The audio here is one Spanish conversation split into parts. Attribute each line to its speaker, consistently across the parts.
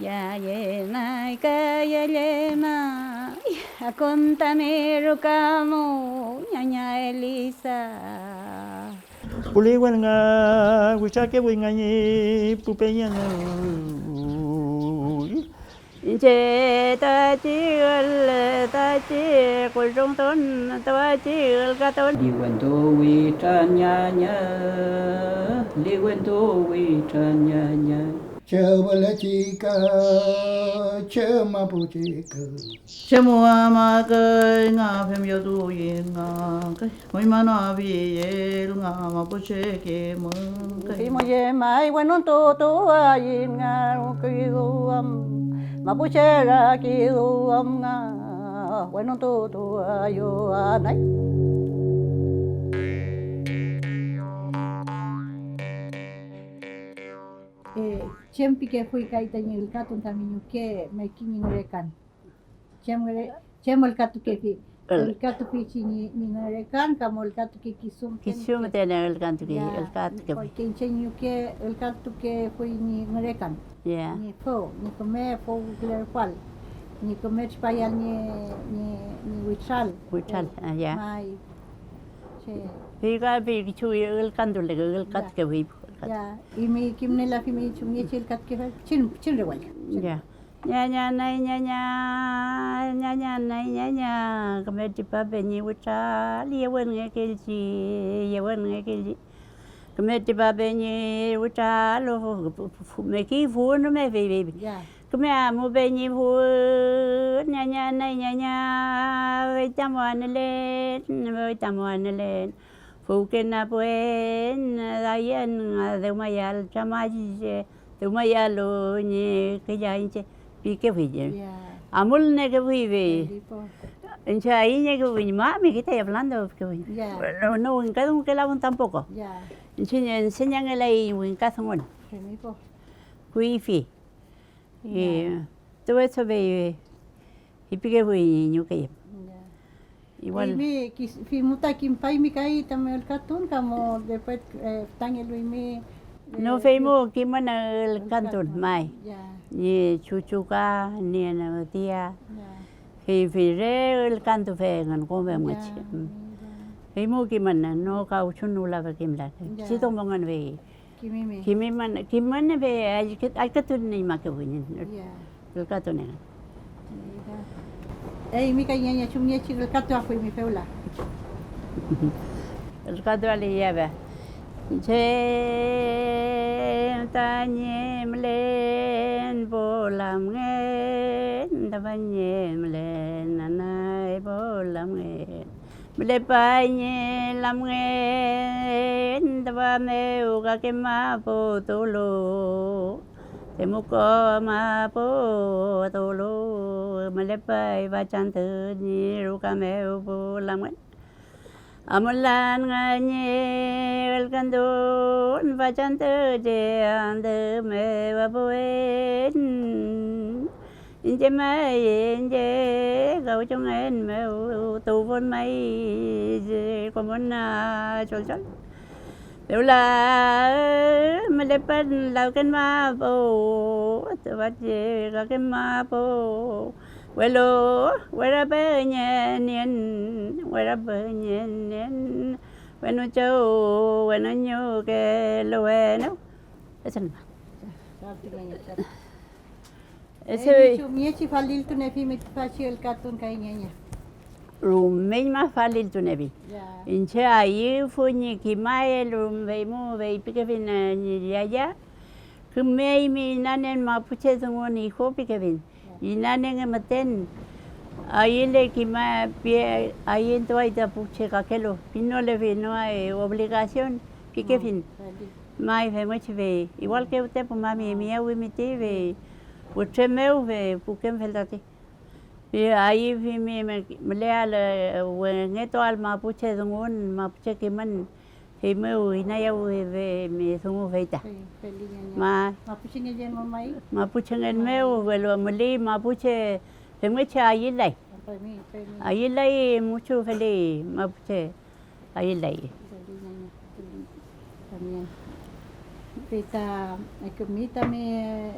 Speaker 1: Ya yenay kayalema akontamero kamo ñaña Elisa.
Speaker 2: Puliwan nga wichake wingañi pupeña na.
Speaker 1: Che ta chi kul trong ton ta chi ka ton.
Speaker 3: Li wen to wi chan nya nya. Li wen to wi chan nya nya.
Speaker 4: Chevale chica, chema puchica.
Speaker 3: Chemua ma ke nga phem yo tu ye nga ke. Moi ma na vi ye nga ma pu che ke mo ke.
Speaker 1: Fi mo ye mai bueno to ayin nga ki am mapuchera ki am nga bueno to ayo anay.
Speaker 5: Chempi que fui kaita ni el gato también que me kini ngorekan. Chem el gato que el gato que ni ngorekan como el gato que kisum.
Speaker 1: Kisum tiene el gato que
Speaker 5: porque enseño que el gato que fui ni ngorekan.
Speaker 1: ya.
Speaker 5: Ni comer claro cual. Ni comer chpaya ni wichal.
Speaker 1: Wichal, ya.
Speaker 5: Mai. Che.
Speaker 1: Piga pi chu el canto le el cat que vi.
Speaker 5: Ya, y mi kimne la mi chumye chil kat ke chin rewal.
Speaker 1: Ya. Nya nya kameti pape ni wichal ye wen nge kelji ye wen nge kelji. Kameti pape ni wichal me ki fu no me ve.
Speaker 5: Ya.
Speaker 1: Kami amu benyi fu nya we tamuanelen fu que na puen dayen de mayal chamaji de mayalo ni que ya inche pique fije amul ne que vive encha ahí ne que vive mami que está hablando que no en cada uno que la tampoco enseñan el ahí en casa bueno cuifi y todo eso ve y pique fue niño que igual
Speaker 5: mi fi muta kim pai mi kai tamel katun como después tan el mi
Speaker 1: no fuimos que man el cantón mai ni chuchuca ni na tía fi el canto fegan come much fuimos que man no cauchun no la que me la si toman ve Kimi man be ay katun ni makawin el cantón
Speaker 5: mi kanya chumye chi el kato fue mi feula
Speaker 1: el cantón le lleva che tanyemlen bolam ngen davanyemlen nanai bolam ngen mle pañe lam ngen dava meu ga ke ma po tolo te mu ko ma po tolo mle pai va chant ni ru ka meu po lam ngen amulan nganye el kandon va chant je ande me va poen inje mai inje gau trong en meu tu von mai con von chol chol đều là me le pan lau ken ma po tu va je ga ken ma po Welo wera be nyen wera be nyen bueno chau bueno nyo que lo bueno eso no
Speaker 5: ese chumye chi falil tu ne fi mi fachi el katun kai nyanya
Speaker 1: rumei ma falil tu nebi inche aí funyi ki mai rumei mo vei pike vin ni ya kumei mi nanen ma puche zongoni ho pike vin inanen maten ahí le que más pie ahí en toda esta puche kakelo no le ve no hay obligación que fin mai ve mucho ve igual que usted pues mami mía we mi te ve usted me ve porque me falta y ahí vi me le al neto al mapuche dongon mapuche que man que me uy na ya we ve me songo veita
Speaker 5: mapuche ngen mamai
Speaker 1: mapuche ngen me velo mali mapuche te mucho ahí le ahí le mucho feliz mapuche ahí le
Speaker 5: Peta ekumita me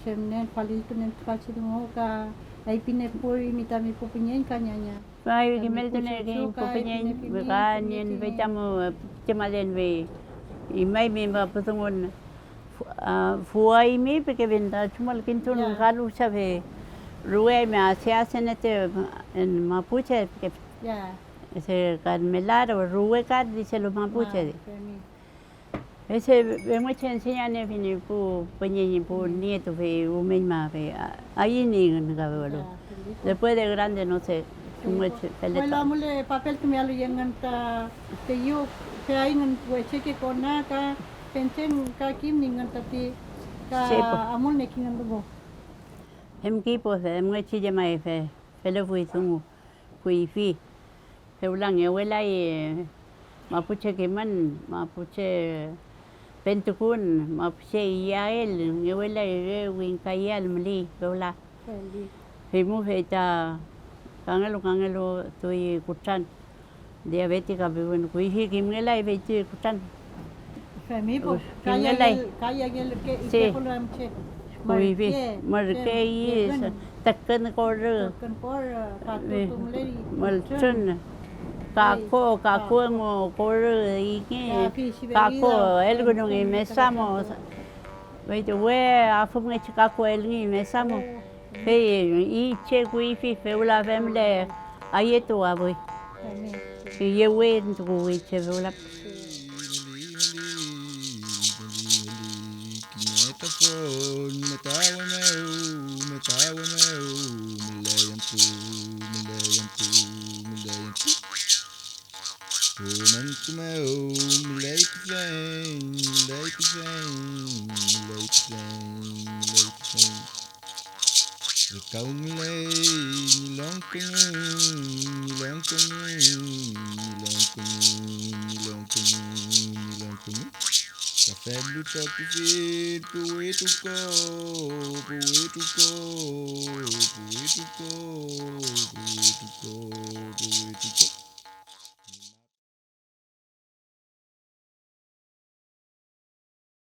Speaker 5: semnen palitunen pasidungoka ay pinepuri mita mi pupinyen kanyanya.
Speaker 1: Pai kimeltune kin pupenyen veganin vetamo temalen ve imai me ba putungon fuai mi porque venda chumal kintun galu sabe rué me hacen en mapuche que
Speaker 5: Ya.
Speaker 1: ese carmelar o rué dice los mapuche. Ese mucho enseñan en fin pu peñeñi pu nieto fe umeñma fe ahí ni ngabelo. Después de grande no sé.
Speaker 5: Wala mule papel tu mialu yengan ta te yo pe ay ngan weche ke kona ka penchen ka kim ningan tati ka amul ne kingan dugo.
Speaker 1: Hem kipo fe mucho llama fe lo fui tungu fui fi. Fe ulang abuela y mapuche que man mapuche pentukun mapuche yael mi abuela y winkayal mli dola. Fe mu fe ta kangelo tui kutan diabetika pe bueno kuiji kimela y fe kutan.
Speaker 5: Femi po kaya gel ke kolam che.
Speaker 1: Kuiji marke y takkan kor
Speaker 5: Kan por patutum lei.
Speaker 1: malchun kako mo kor y que kako elgo no mesamo veito we afum che kako elgi mesamo fe y che kuiji fe ula femle ayeto aboy y yewe ndu che ula
Speaker 6: Poetuco,